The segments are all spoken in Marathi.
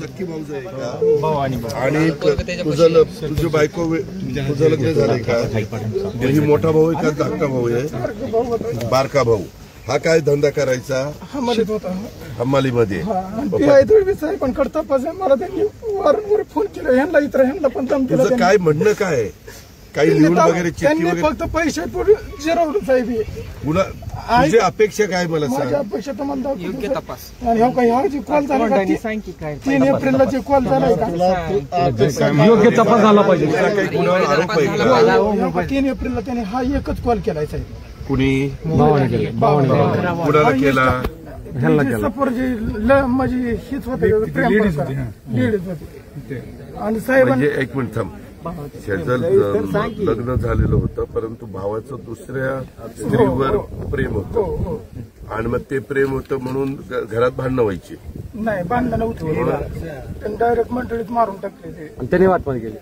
सख्खी भाऊज आहे का? आणि तुझी बायको तुझं लग्न झालंय का? ही मोठा भाऊ आहे का धाकटा भाऊ आहे? बारका भाऊ. हा काय धंदा करायचा? हमालीत होता. हमालीमध्ये पण करता मला त्यांनी वारंवार फोन केला ह्यांना इतर ह्यांना पण दम केला. तुझं काय म्हणणं काय आहे? काही लिहून वगैरे चिठ्ठी वगैरे? फक्त पैसे जिरवलं साहेब. तुझी अपेक्षा काय मला सांग? माझ्या अपेक्षा तर म्हणता योग्य तपास. आणि हो काही हा जी कॉल झाला का 3 एप्रिलला जे कॉल झालाय का योग्य तपास झाला पाहिजे. काही कुणावर आरोप आहे का? 3 एप्रिलला त्याने हा एकच कॉल केलाय साहेब. कुणी भावाने केला. कुणाला केला? सफर जी माझी हीच होते लेडीज होती. आणि साहेब म्हणजे एक मिनिट थांब. शेजार लग्न झालेलं होतं परंतु भावाचं दुसऱ्या स्त्रीवर प्रेम होतं आणि मग ते प्रेम होतं म्हणून घरात भांडणं व्हायची. नाही भांडणं नव्हती. त्यांनी डायरेक्ट मंडळीत मारून टाकले ते. आणि त्याने वाटपान केली.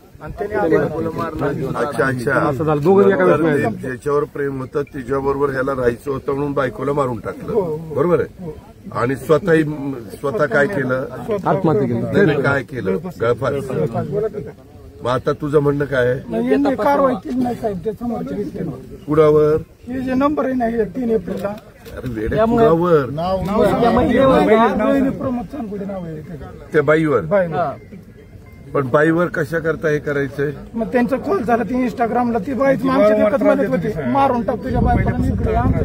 अच्छा असं झालं. दोघं एका वेळेस ज्याच्यावर प्रेम होतं तिच्याबरोबर ह्याला राहायचं होतं म्हणून बायकोला मारून टाकलं. बरोबर आहे. आणि स्वतः काय केलं? आत्महत्या केली. नाही काय केलं? गळफास. मग आता तुझं म्हणणं काय आहे? कारवाई केली नाही साहेब. त्या समोरच्या व्यक्तीने कुणावर? हे जे नंबर आहे ना 3 एप्रिलला कुणावर? प्रमोद चांगुडे नाव आहे त्या बाईवर. पण बाईवर कशा करता हे करायचंय? मग त्यांचा कॉल झाला ती इंस्टाग्रामला. ती बाईच आमच्या देखत म्हणत होती मारून टाक तुझ्या बायकोला. आमचं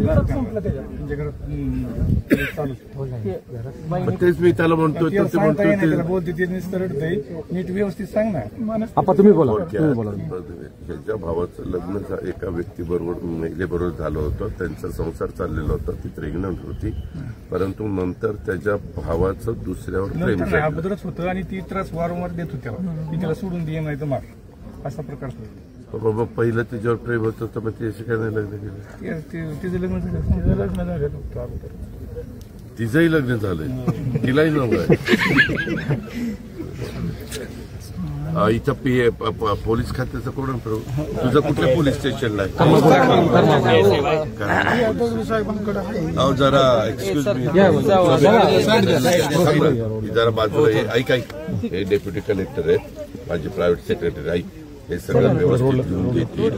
घरात संपलं त्याच्या. तेच मी त्याला म्हणतो. बोलते नीट व्यवस्थित सांग ना. आपण तुम्ही बोला. ज्याच्या भावाचं लग्न एका व्यक्तीबरोबर महिलेबरोबर झालं होतं. त्यांचा संसार चाललेला होता. ती प्रेग्नंट होती परंतु नंतर त्याच्या भावाचं दुसऱ्यावर प्रेम झालं. अगोदरच होतं आणि ती त्रास वारंवार देत होती. मी त्याला सोडून दे नाही तर मार असा प्रकार. बाबा पहिलं तिच्यावर प्रेम होतं तर मग तिचे काय नाही लग्न केलं? तिचं लग्न झालं. तिचंही लग्न झालंय. तिलाही नव्हतं. इथं पोलीस खात्याचं कोण? तुझं कुठल्या पोलीस स्टेशनला आहे? जरा एक्सक्यूज मी जरा बाजूला ऐक. हे डेप्युटी कलेक्टर आहेत माझे प्रायव्हेट सेक्रेटरी. ऐक हे सगळं व्यवस्थित घेऊन देतील.